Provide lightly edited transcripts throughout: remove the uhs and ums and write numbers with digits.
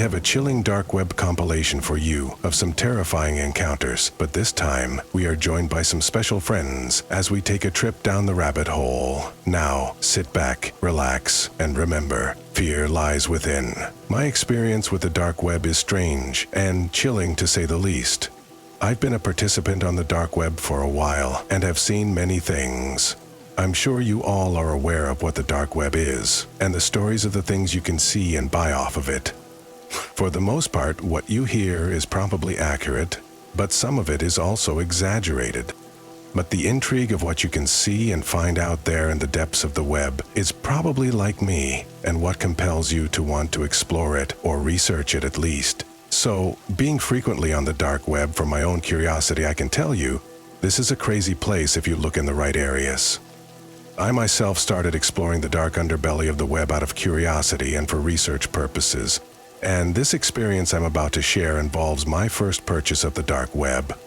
have a chilling dark web compilation for you of some terrifying encounters, but this time we are joined by some special friends as we take a trip down the rabbit hole. Now, sit back, relax, and remember, fear lies within. My experience with the dark web is strange and chilling to say the least. I've been a participant on the dark web for a while and have seen many things. I'm sure you all are aware of what the dark web is, and the stories of the things you can see and buy off of it. For the most part, what you hear is probably accurate, but some of it is also exaggerated. But the intrigue of what you can see and find out there in the depths of the web is probably like me, and what compels you to want to explore it or research it at least. So, being frequently on the dark web for my own curiosity, I can tell you, this is a crazy place if you look in the right areas. I myself started exploring the dark underbelly of the web out of curiosity and for research purposes, and this experience I'm about to share involves my first purchase of the dark web.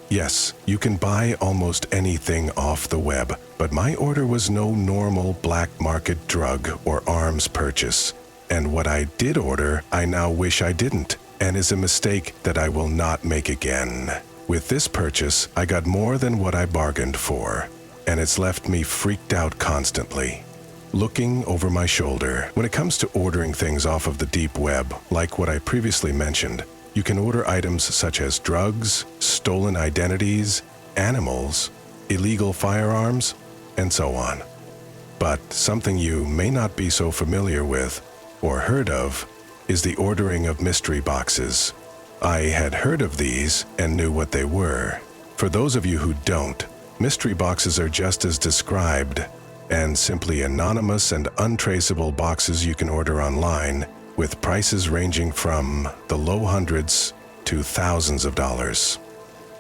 Yes, you can buy almost anything off the web, but my order was no normal black market drug or arms purchase. And what I did order, I now wish I didn't, and is a mistake that I will not make again. With this purchase, I got more than what I bargained for, and it's left me freaked out constantly. Looking over my shoulder, when it comes to ordering things off of the deep web, like what I previously mentioned, you can order items such as drugs, stolen identities, animals, illegal firearms, and so on. But something you may not be so familiar with or heard of is the ordering of mystery boxes. I had heard of these and knew what they were. For those of you who don't, mystery boxes are just as described, and simply anonymous and untraceable boxes you can order online, with prices ranging from the low hundreds to thousands of dollars.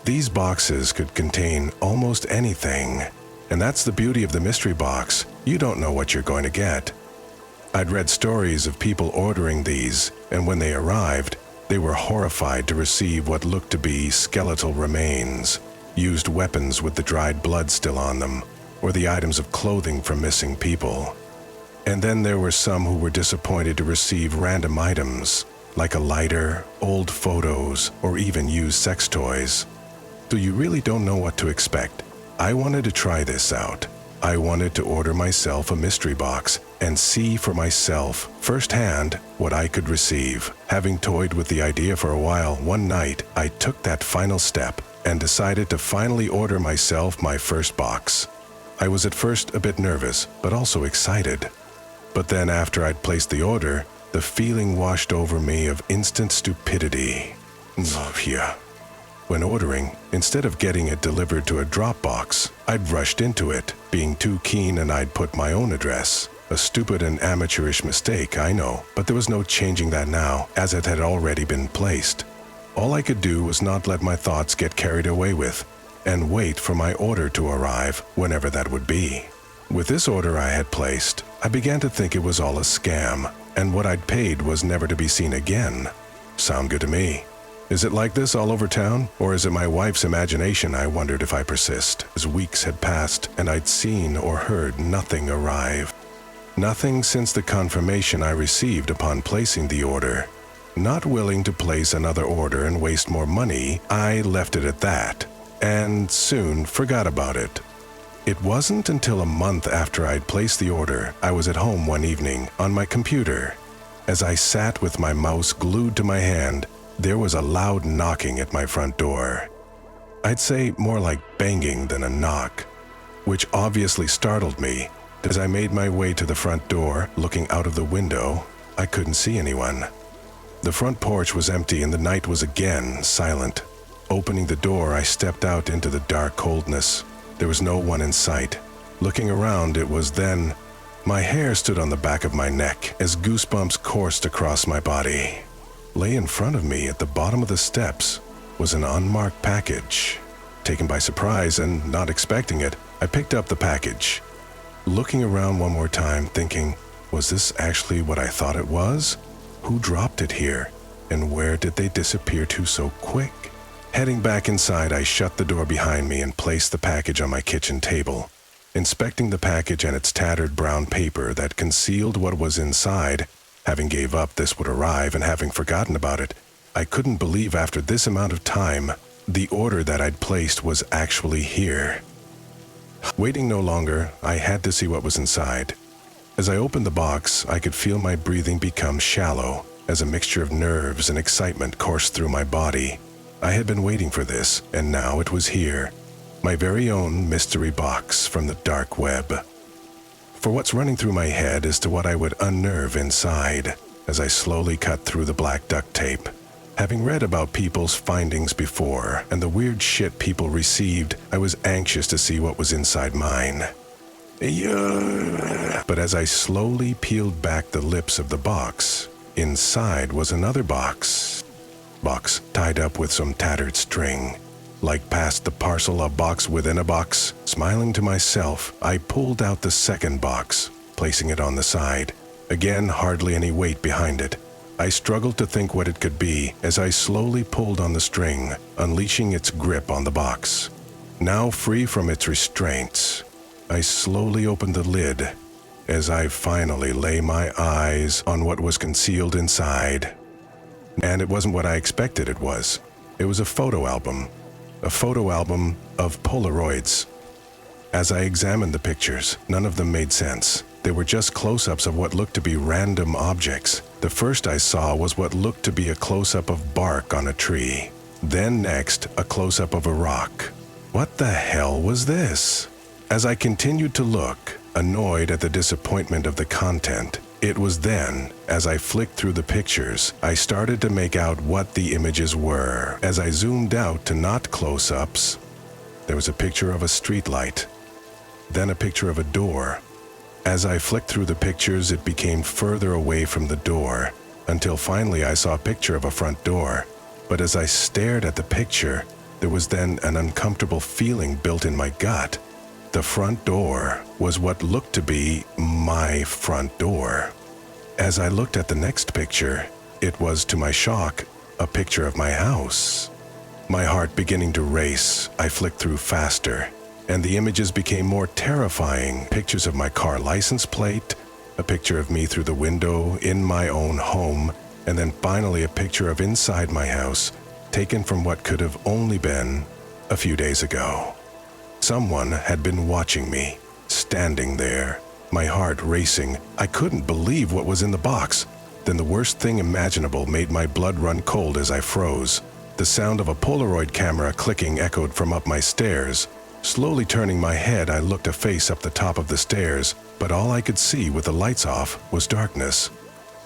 These boxes could contain almost anything, and that's the beauty of the mystery box. You don't know what you're going to get. I'd read stories of people ordering these, and when they arrived, they were horrified to receive what looked to be skeletal remains, used weapons with the dried blood still on them, or the items of clothing from missing people. And then there were some who were disappointed to receive random items, like a lighter, old photos, or even used sex toys. So you really don't know what to expect. I wanted to try this out. I wanted to order myself a mystery box and see for myself firsthand what I could receive. Having toyed with the idea for a while, one night I took that final step and decided to finally order myself my first box. I was at first a bit nervous, but also excited. But then after I'd placed the order, the feeling washed over me of instant stupidity. When ordering, instead of getting it delivered to a drop box, I'd rushed into it, being too keen, and I'd put my own address. A stupid and amateurish mistake, I know, but there was no changing that now, as it had already been placed. All I could do was not let my thoughts get carried away with, and wait for my order to arrive, whenever that would be. With this order I had placed, I began to think it was all a scam, and what I'd paid was never to be seen again. Sound good to me? Is it like this all over town, or is it my wife's imagination? I wondered if I persist, as weeks had passed and I'd seen or heard nothing arrive. Nothing since the confirmation I received upon placing the order. Not willing to place another order and waste more money, I left it at that, and soon forgot about it. It wasn't until a month after I'd placed the order, I was at home one evening on my computer. As I sat with my mouse glued to my hand, there was a loud knocking at my front door. I'd say more like banging than a knock, which obviously startled me. As I made my way to the front door, looking out of the window, I couldn't see anyone. The front porch was empty and the night was again silent. Opening the door, I stepped out into the dark coldness. There was no one in sight. Looking around, it was then my hair stood on the back of my neck as goosebumps coursed across my body. Lay in front of me at the bottom of the steps was an unmarked package. Taken by surprise and not expecting it, I picked up the package. Looking around one more time, thinking, was this actually what I thought it was? Who dropped it here? And where did they disappear to so quick? Heading back inside, I shut the door behind me and placed the package on my kitchen table. Inspecting the package and its tattered brown paper that concealed what was inside, Having gave up this would arrive and having forgotten about it, I couldn't believe after this amount of time, the order that I'd placed was actually here. Waiting no longer, I had to see what was inside. As I opened the box, I could feel my breathing become shallow as a mixture of nerves and excitement coursed through my body. I had been waiting for this, and now it was here. My very own mystery box from the dark web. For what's running through my head as to what I would unnerve inside as I slowly cut through the black duct tape. Having read about people's findings before and the weird shit people received, I was anxious to see what was inside mine. But as I slowly peeled back the lips of the box, inside was another box. Box tied up with some tattered string. Like past the parcel, a box within a box. Smiling to myself, I pulled out the second box, placing it on the side. Again, hardly any weight behind it. I struggled to think what it could be as I slowly pulled on the string, unleashing its grip on the box. Now free from its restraints, I slowly opened the lid as I finally lay my eyes on what was concealed inside. And it wasn't what I expected it was. It was a photo album. A photo album of Polaroids. As I examined the pictures, none of them made sense. They were just close-ups of what looked to be random objects. The first I saw was what looked to be a close-up of bark on a tree. Then next, a close-up of a rock. What the hell was this? As I continued to look, annoyed at the disappointment of the content, it was then, as I flicked through the pictures, I started to make out what the images were. As I zoomed out to not close-ups, there was a picture of a streetlight, then a picture of a door. As I flicked through the pictures, it became further away from the door, until finally I saw a picture of a front door. But as I stared at the picture, there was then an uncomfortable feeling built in my gut. The front door was what looked to be my front door. As I looked at the next picture, it was, to my shock, a picture of my house. My heart beginning to race, I flicked through faster, and the images became more terrifying. Pictures of my car license plate, a picture of me through the window in my own home, and then finally a picture of inside my house, taken from what could have only been a few days ago. Someone had been watching me, standing there, my heart racing. I couldn't believe what was in the box. Then the worst thing imaginable made my blood run cold as I froze. The sound of a Polaroid camera clicking echoed from up my stairs. Slowly turning my head, I looked a face up the top of the stairs, but all I could see with the lights off was darkness.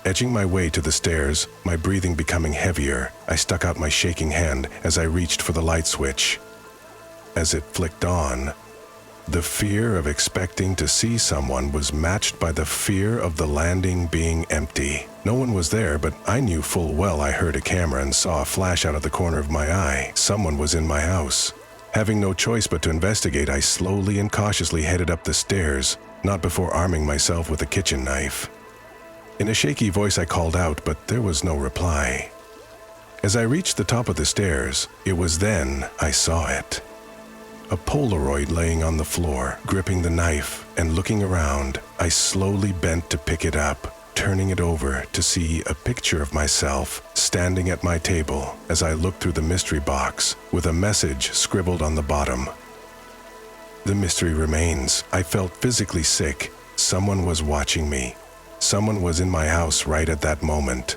Edging my way to the stairs, my breathing becoming heavier, I stuck out my shaking hand as I reached for the light switch. As it flicked on, the fear of expecting to see someone was matched by the fear of the landing being empty. No one was there, but I knew full well I heard a camera and saw a flash out of the corner of my eye. Someone was in my house. Having no choice but to investigate, I slowly and cautiously headed up the stairs, not before arming myself with a kitchen knife. In a shaky voice I called out, but there was no reply. As I reached the top of the stairs, it was then I saw it. A Polaroid laying on the floor, gripping the knife and looking around. I slowly bent to pick it up, turning it over to see a picture of myself standing at my table as I looked through the mystery box with a message scribbled on the bottom. The mystery remains. I felt physically sick. Someone was watching me. Someone was in my house right at that moment.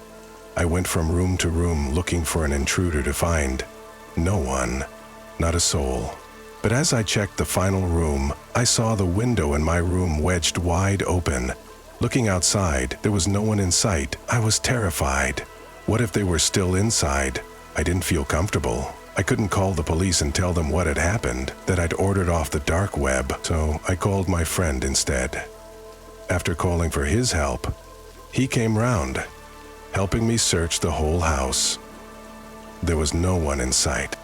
I went from room to room looking for an intruder to find no one, not a soul. But as I checked the final room, I saw the window in my room wedged wide open. Looking outside, there was no one in sight. I was terrified. What if they were still inside? I didn't feel comfortable. I couldn't call the police and tell them what had happened, that I'd ordered off the dark web, so I called my friend instead. After calling for his help, he came round, helping me search the whole house. There was no one in sight.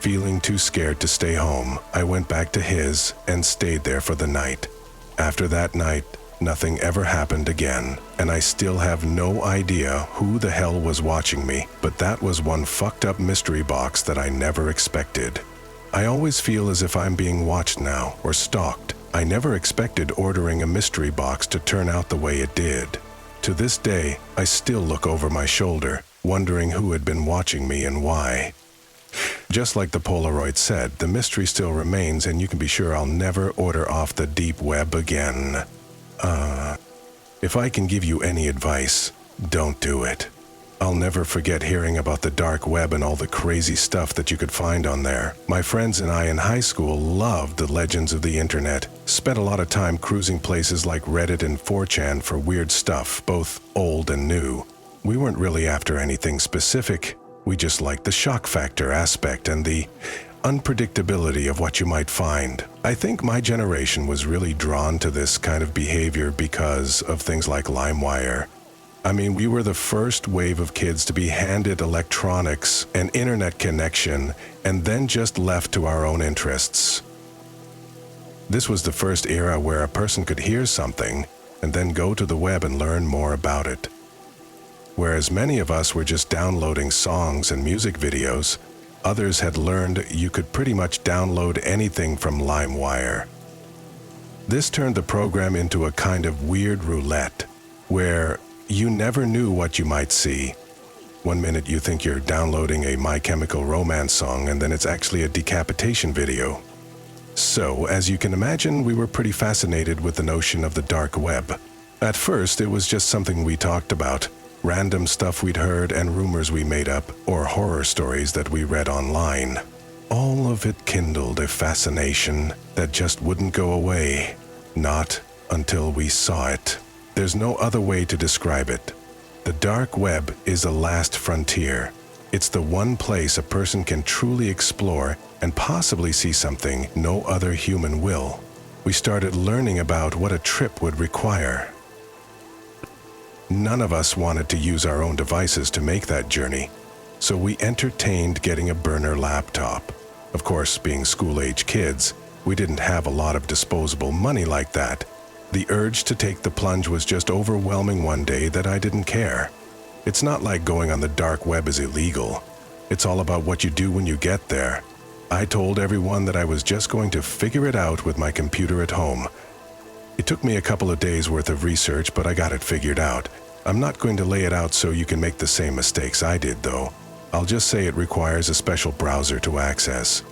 Feeling too scared to stay home, I went back to his and stayed there for the night. After that night, nothing ever happened again, and I still have no idea who the hell was watching me, but that was one fucked up mystery box that I never expected. I always feel as if I'm being watched now, or stalked. I never expected ordering a mystery box to turn out the way it did. To this day, I still look over my shoulder, wondering who had been watching me and why. Just like the Polaroid said, the mystery still remains, and you can be sure I'll never order off the deep web again. If I can give you any advice, don't do it. I'll never forget hearing about the dark web and all the crazy stuff that you could find on there. My friends and I in high school loved the legends of the internet, spent a lot of time cruising places like Reddit and 4chan for weird stuff, both old and new. We weren't really after anything specific. We just liked the shock factor aspect and the unpredictability of what you might find. I think my generation was really drawn to this kind of behavior because of things like LimeWire. I mean, we were the first wave of kids to be handed electronics and internet connection and then just left to our own interests. This was the first era where a person could hear something and then go to the web and learn more about it. Whereas many of us were just downloading songs and music videos, others had learned you could pretty much download anything from LimeWire. This turned the program into a kind of weird roulette, where you never knew what you might see. One minute you think you're downloading a My Chemical Romance song, and then it's actually a decapitation video. So, as you can imagine, we were pretty fascinated with the notion of the dark web. At first, it was just something we talked about, random stuff we'd heard and rumors we made up, or horror stories that we read online. All of it kindled a fascination that just wouldn't go away, not until we saw it. There's no other way to describe it. The dark web is a last frontier. It's the one place a person can truly explore and possibly see something no other human will. We started learning about what a trip would require. None of us wanted to use our own devices to make that journey, so we entertained getting a burner laptop. Of course, being school-age kids, we didn't have a lot of disposable money like that. The urge to take the plunge was just overwhelming one day that I didn't care. It's not like going on the dark web is illegal. It's all about what you do when you get there. I told everyone that I was just going to figure it out with my computer at home. It took me a couple of days worth of research, but I got it figured out. I'm not going to lay it out so you can make the same mistakes I did, though. I'll just say it requires a special browser to access.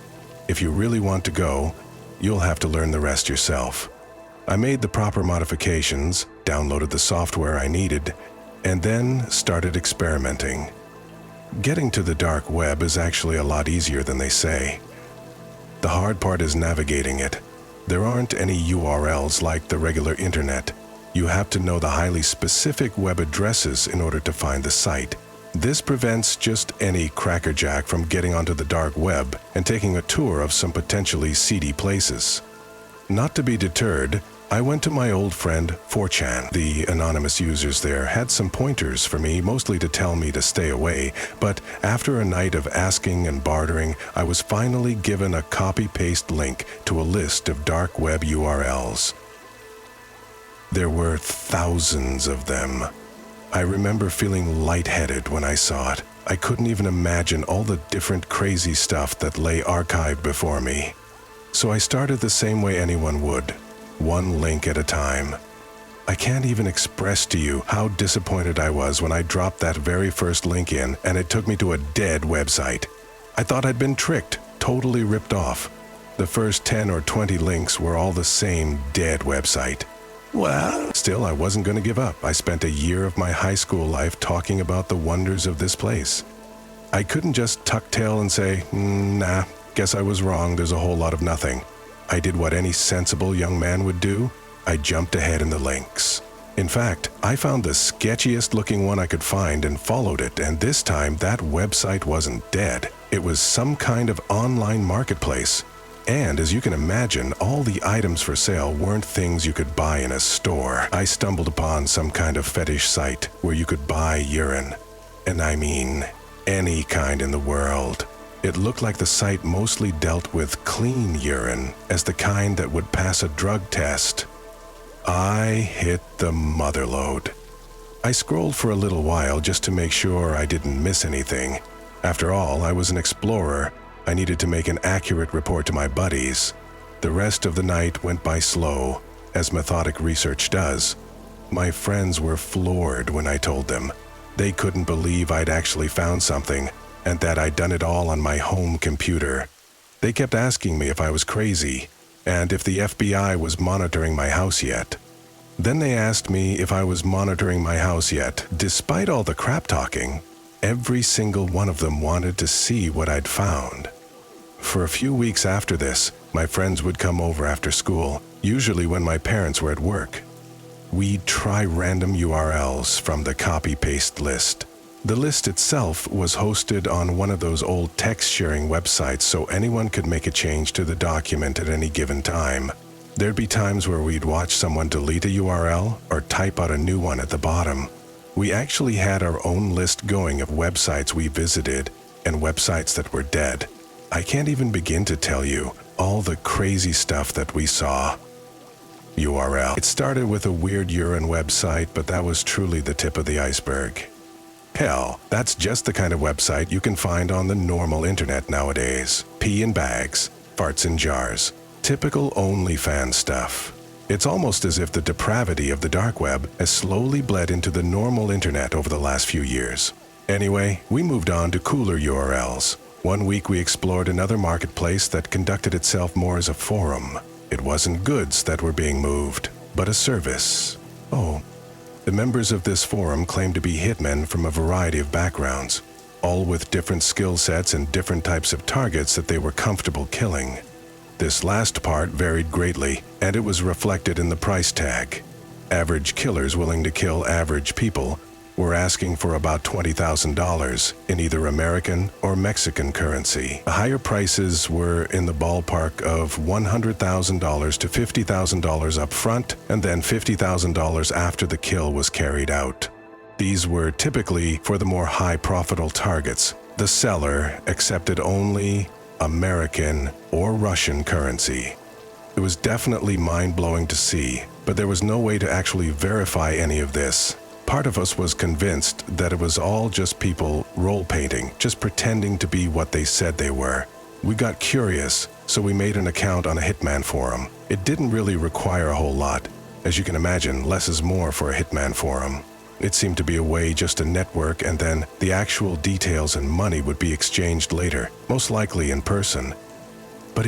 If you really want to go, you'll have to learn the rest yourself. I made the proper modifications, downloaded the software I needed, and then started experimenting. Getting to the dark web is actually a lot easier than they say. The hard part is navigating it. There aren't any URLs like the regular internet. You have to know the highly specific web addresses in order to find the site. This prevents just any crackerjack from getting onto the dark web and taking a tour of some potentially seedy places. Not to be deterred, I went to my old friend 4chan. The anonymous users there had some pointers for me, mostly to tell me to stay away, but after a night of asking and bartering, I was finally given a copy-paste link to a list of dark web URLs. There were thousands of them. I remember feeling lightheaded when I saw it. I couldn't even imagine all the different crazy stuff that lay archived before me. So I started the same way anyone would, one link at a time. I can't even express to you how disappointed I was when I dropped that very first link in and it took me to a dead website. I thought I'd been tricked, totally ripped off. The first 10 or 20 links were all the same dead website. Well, still, I wasn't going to give up. I spent a year of my high school life talking about the wonders of this place. I couldn't just tuck tail and say, nah, guess I was wrong, there's a whole lot of nothing. I did what any sensible young man would do. I jumped ahead in the links. In fact, I found the sketchiest looking one I could find and followed it, and this time that website wasn't dead. It was some kind of online marketplace. And as you can imagine, all the items for sale weren't things you could buy in a store. I stumbled upon some kind of fetish site where you could buy urine. And I mean, any kind in the world. It looked like the site mostly dealt with clean urine, as the kind that would pass a drug test. I hit the motherlode. I scrolled for a little while just to make sure I didn't miss anything. After all, I was an explorer. I needed to make an accurate report to my buddies. The rest of the night went by slow, as methodic research does. My friends were floored when I told them. They couldn't believe I'd actually found something, and that I'd done it all on my home computer. They kept asking me if I was crazy, and if the FBI was monitoring my house yet. Then they asked me if I was monitoring my house yet. Despite all the crap talking, every single one of them wanted to see what I'd found. For a few weeks after this, my friends would come over after school, usually when my parents were at work. We'd try random URLs from the copy-paste list. The list itself was hosted on one of those old text-sharing websites so anyone could make a change to the document at any given time. There'd be times where we'd watch someone delete a URL or type out a new one at the bottom. We actually had our own list going of websites we visited and websites that were dead. I can't even begin to tell you all the crazy stuff that we saw. URL. It started with a weird urine website, but that was truly the tip of the iceberg. Hell, that's just the kind of website you can find on the normal internet nowadays. Pee in bags, farts in jars. Typical OnlyFans stuff. It's almost as if the depravity of the dark web has slowly bled into the normal internet over the last few years. Anyway, we moved on to cooler URLs. One week we explored another marketplace that conducted itself more as a forum. It wasn't goods that were being moved, but a service. Oh. The members of this forum claimed to be hitmen from a variety of backgrounds, all with different skill sets and different types of targets that they were comfortable killing. This last part varied greatly, and it was reflected in the price tag. Average killers willing to kill average people were asking for about $20,000 in either American or Mexican currency. The higher prices were in the ballpark of $100,000 to $50,000 up front, and then $50,000 after the kill was carried out. These were typically for the more high-profitable targets. The seller accepted only American or Russian currency. It was definitely mind-blowing to see, but there was no way to actually verify any of this. Part of us was convinced that it was all just people role-painting, just pretending to be what they said they were. We got curious, so we made an account on a Hitman forum. It didn't really require a whole lot. As you can imagine, less is more for a Hitman forum. It seemed to be a way just to network, and then the actual details and money would be exchanged later, most likely in person. But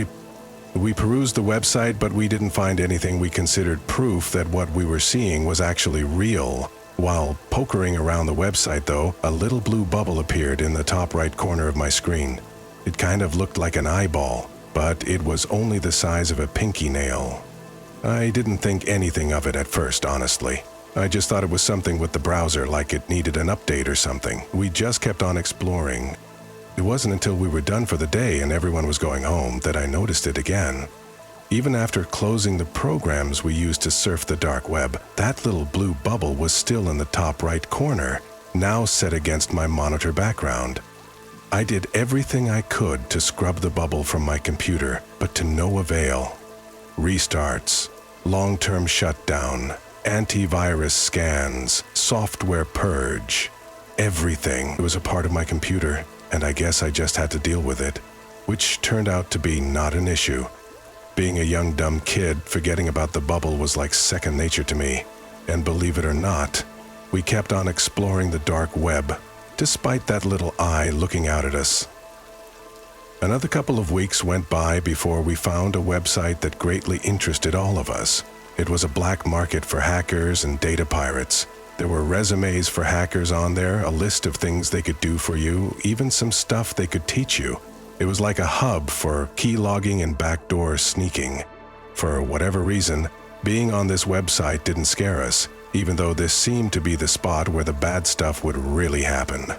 we perused the website, but we didn't find anything we considered proof that what we were seeing was actually real. While pokering around the website though, a little blue bubble appeared in the top right corner of my screen. It kind of looked like an eyeball, but it was only the size of a pinky nail. I didn't think anything of it at first, honestly. I just thought it was something with the browser, like it needed an update or something. We just kept on exploring. It wasn't until we were done for the day and everyone was going home that I noticed it again. Even after closing the programs we used to surf the dark web, that little blue bubble was still in the top right corner, now set against my monitor background. I did everything I could to scrub the bubble from my computer, but to no avail. Restarts, long-term shutdown, antivirus scans, software purge. Everything was a part of my computer, and I guess I just had to deal with it, which turned out to be not an issue. Being a young dumb kid, forgetting about the bubble was like second nature to me. And believe it or not, we kept on exploring the dark web, despite that little eye looking out at us. Another couple of weeks went by before we found a website that greatly interested all of us. It was a black market for hackers and data pirates. There were resumes for hackers on there, a list of things they could do for you, even some stuff they could teach you. It was like a hub for keylogging and backdoor sneaking. For whatever reason, being on this website didn't scare us, even though this seemed to be the spot where the bad stuff would really happen.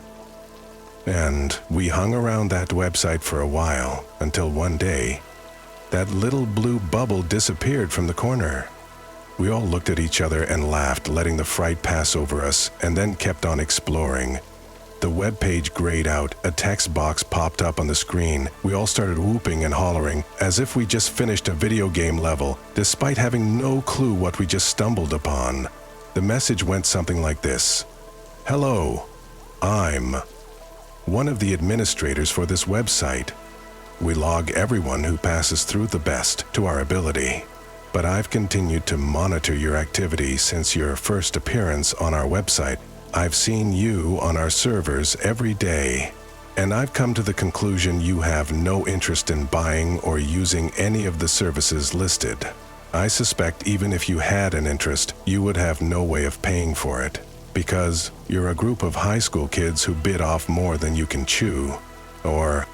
And we hung around that website for a while, until one day, that little blue bubble disappeared from the corner. We all looked at each other and laughed, letting the fright pass over us, and then kept on exploring. The web page grayed out, a text box popped up on the screen. We all started whooping and hollering, as if we just finished a video game level, despite having no clue what we just stumbled upon. The message went something like this: "Hello, I'm one of the administrators for this website. We log everyone who passes through the best to our ability. but I've continued to monitor your activity since your first appearance on our website. I've seen you on our servers every day, and I've come to the conclusion you have no interest in buying or using any of the services listed. I suspect even if you had an interest, you would have no way of paying for it, because you're a group of high school kids who bit off more than you can chew. Or,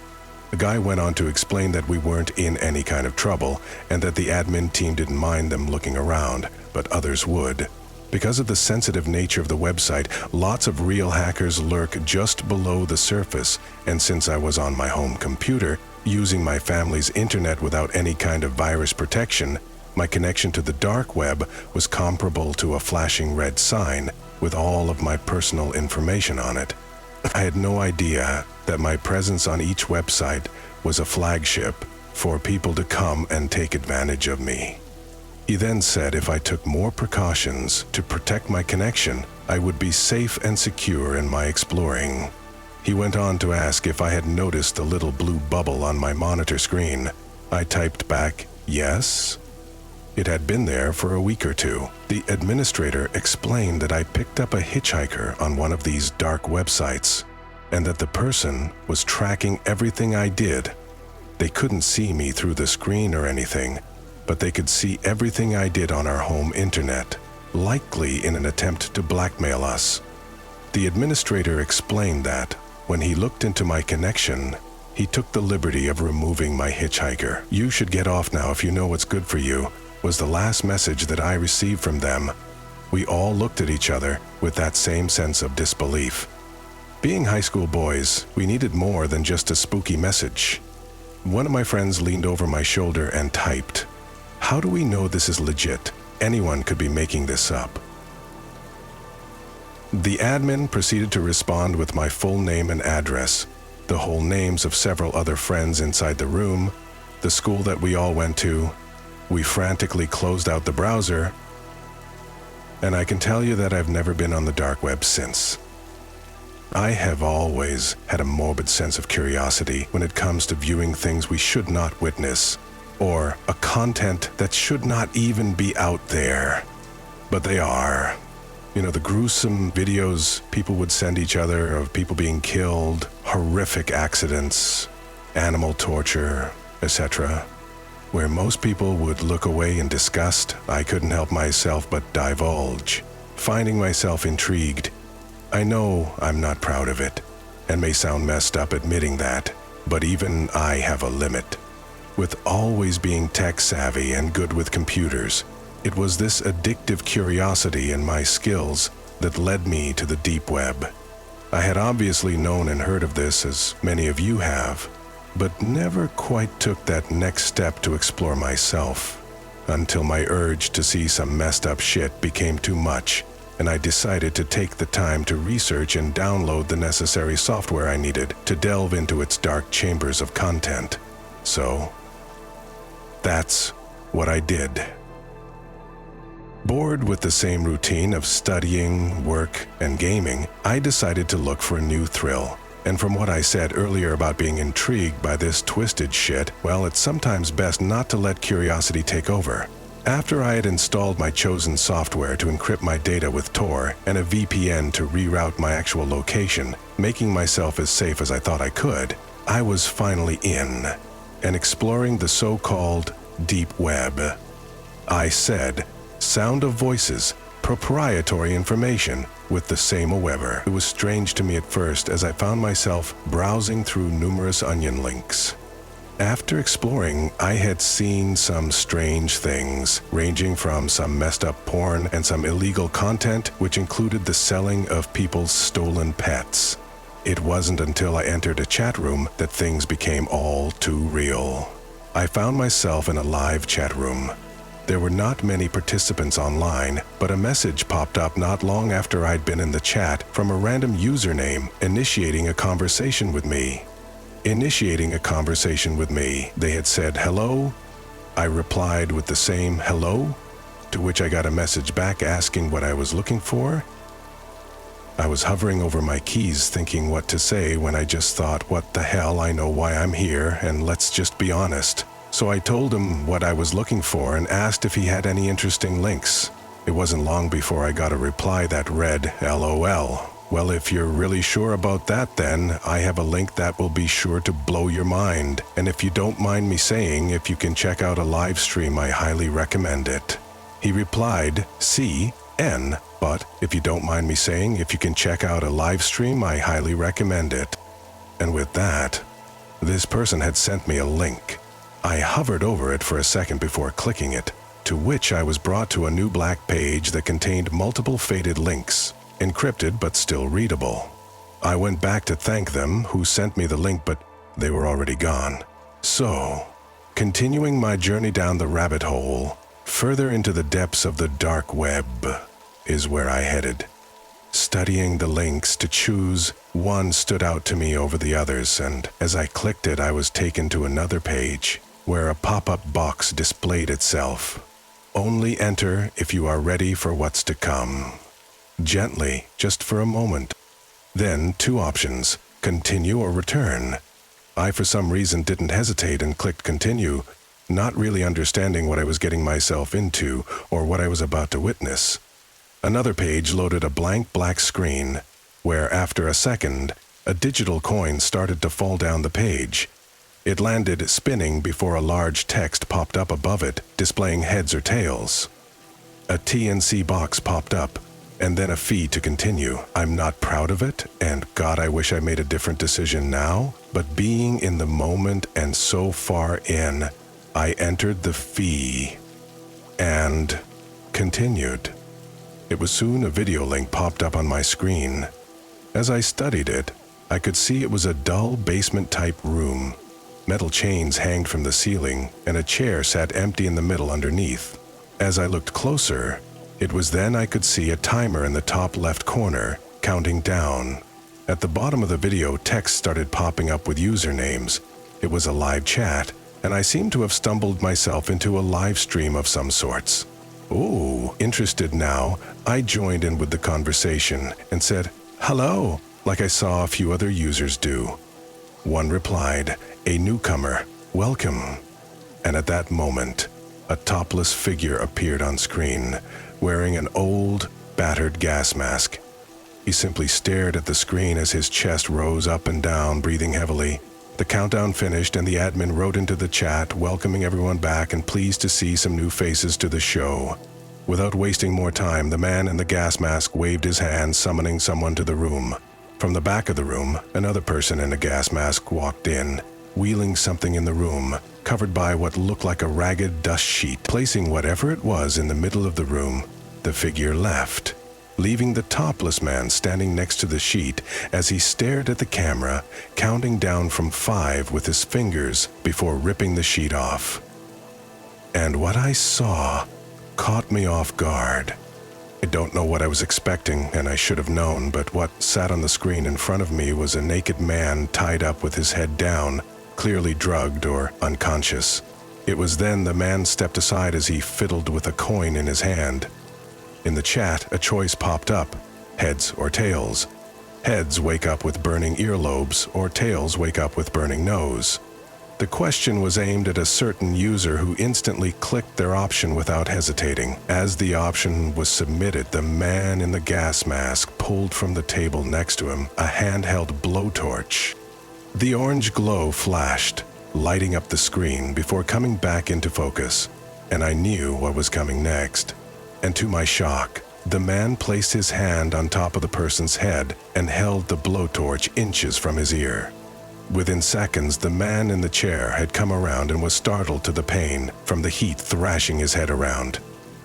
the guy went on to explain that we weren't in any kind of trouble, and that the admin team didn't mind them looking around, but others would. Because of the sensitive nature of the website, lots of real hackers lurk just below the surface, and since I was on my home computer, using my family's internet without any kind of virus protection, my connection to the dark web was comparable to a flashing red sign with all of my personal information on it. I had no idea that my presence on each website was a flagship for people to come and take advantage of me. He then said if I took more precautions to protect my connection, I would be safe and secure in my exploring. He went on to ask if I had noticed the little blue bubble on my monitor screen. I typed back, yes. It had been there for a week or two. The administrator explained that I picked up a hitchhiker on one of these dark websites, and that the person was tracking everything I did. They couldn't see me through the screen or anything, but they could see everything I did on our home internet, likely in an attempt to blackmail us. The administrator explained that, when he looked into my connection, he took the liberty of removing my hitchhiker. "You should get off now if you know what's good for you," was the last message that I received from them. We all looked at each other with that same sense of disbelief. Being high school boys, we needed more than just a spooky message. One of my friends leaned over my shoulder and typed, "How do we know this is legit? Anyone could be making this up." The admin proceeded to respond with my full name and address, the whole names of several other friends inside the room, the school that we all went to. We frantically closed out the browser, and I can tell you that I've never been on the dark web since. I have always had a morbid sense of curiosity when it comes to viewing things we should not witness, or a content that should not even be out there. But they are. You know, the gruesome videos people would send each other of people being killed, horrific accidents, animal torture, etc. Where most people would look away in disgust, I couldn't help myself but divulge, finding myself intrigued. I know I'm not proud of it, and may sound messed up admitting that, but even I have a limit. With always being tech-savvy and good with computers, it was this addictive curiosity in my skills that led me to the deep web. I had obviously known and heard of this, as many of you have, but never quite took that next step to explore myself, until my urge to see some messed up shit became too much, and I decided to take the time to research and download the necessary software I needed to delve into its dark chambers of content. So, that's what I did. Bored with the same routine of studying, work, and gaming, I decided to look for a new thrill. And from what I said earlier about being intrigued by this twisted shit, well, it's sometimes best not to let curiosity take over. After I had installed my chosen software to encrypt my data with Tor and a VPN to reroute my actual location, making myself as safe as I thought I could, I was finally in and exploring the so-called deep web. I said, sound of voices, proprietary information with the same aweber. It was strange to me at first as I found myself browsing through numerous onion links. After exploring, I had seen some strange things, ranging from some messed up porn and some illegal content, which included the selling of people's stolen pets. It wasn't until I entered a chat room that things became all too real. I found myself in a live chat room. There were not many participants online, but a message popped up not long after I'd been in the chat from a random username initiating a conversation with me. They had said, "Hello?" I replied with the same "hello," to which I got a message back asking what I was looking for. I was hovering over my keys thinking what to say when I just thought, what the hell, I know why I'm here, and let's just be honest. So I told him what I was looking for and asked if he had any interesting links. It wasn't long before I got a reply that read, LOL. Well, if you're really sure about that, then I have a link that will be sure to blow your mind. And if you don't mind me saying, if you can check out a live stream, I highly recommend it. He replied, CN, but if you don't mind me saying, if you can check out a live stream, I highly recommend it. And with that, this person had sent me a link. I hovered over it for a second before clicking it, to which I was brought to a new black page that contained multiple faded links, encrypted but still readable. I went back to thank them who sent me the link, but they were already gone. So, continuing my journey down the rabbit hole, further into the depths of the dark web, is where I headed. Studying the links to choose, one stood out to me over the others, and as I clicked it, I was taken to another page, where a pop-up box displayed itself. Only enter if you are ready for what's to come. Gently, just for a moment. Then 2 options, continue or return. I for some reason didn't hesitate and clicked continue, not really understanding what I was getting myself into or what I was about to witness. Another page loaded a blank black screen, where after a second, a digital coin started to fall down the page. It landed spinning before a large text popped up above it, displaying heads or tails. A TNC box popped up, and then a fee to continue. I'm not proud of it, and God, I wish I made a different decision now, but being in the moment and so far in, I entered the fee and continued. It was soon a video link popped up on my screen. As I studied it, I could see it was a dull basement-type room. Metal chains hanged from the ceiling, and a chair sat empty in the middle underneath. As I looked closer, it was then I could see a timer in the top left corner, counting down. At the bottom of the video, text started popping up with usernames. It was a live chat, and I seemed to have stumbled myself into a live stream of some sorts. Ooh, interested now, I joined in with the conversation and said, "Hello," like I saw a few other users do. One replied, "A newcomer, welcome." And at that moment, a topless figure appeared on screen, wearing an old, battered gas mask. He simply stared at the screen as his chest rose up and down, breathing heavily. The countdown finished and the admin wrote into the chat, welcoming everyone back and pleased to see some new faces to the show. Without wasting more time, the man in the gas mask waved his hand, summoning someone to the room. From the back of the room, another person in a gas mask walked in, wheeling something in the room, covered by what looked like a ragged dust sheet. Placing whatever it was in the middle of the room, the figure left, leaving the topless man standing next to the sheet as he stared at the camera, counting down from 5 with his fingers before ripping the sheet off. And what I saw caught me off guard. I don't know what I was expecting, and I should have known, but what sat on the screen in front of me was a naked man tied up with his head down, clearly drugged or unconscious. It was then the man stepped aside as he fiddled with a coin in his hand. In the chat, a choice popped up, heads or tails. Heads wake up with burning earlobes, or tails wake up with burning nose. The question was aimed at a certain user who instantly clicked their option without hesitating. As the option was submitted, the man in the gas mask pulled from the table next to him a handheld blowtorch. The orange glow flashed, lighting up the screen before coming back into focus, and I knew what was coming next. And to my shock, the man placed his hand on top of the person's head and held the blowtorch inches from his ear. Within seconds, the man in the chair had come around and was startled to the pain from the heat thrashing his head around.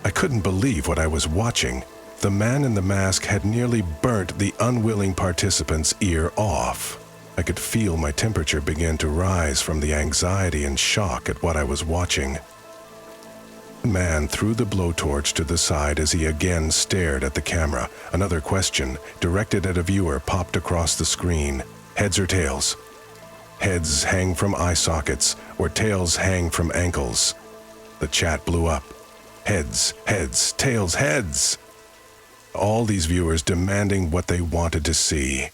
I couldn't believe what I was watching. The man in the mask had nearly burnt the unwilling participant's ear off. I could feel my temperature begin to rise from the anxiety and shock at what I was watching. The man threw the blowtorch to the side as he again stared at the camera. Another question, directed at a viewer, popped across the screen. Heads or tails? Heads hang from eye sockets, or tails hang from ankles. The chat blew up. Heads, heads, tails, heads! All these viewers demanding what they wanted to see.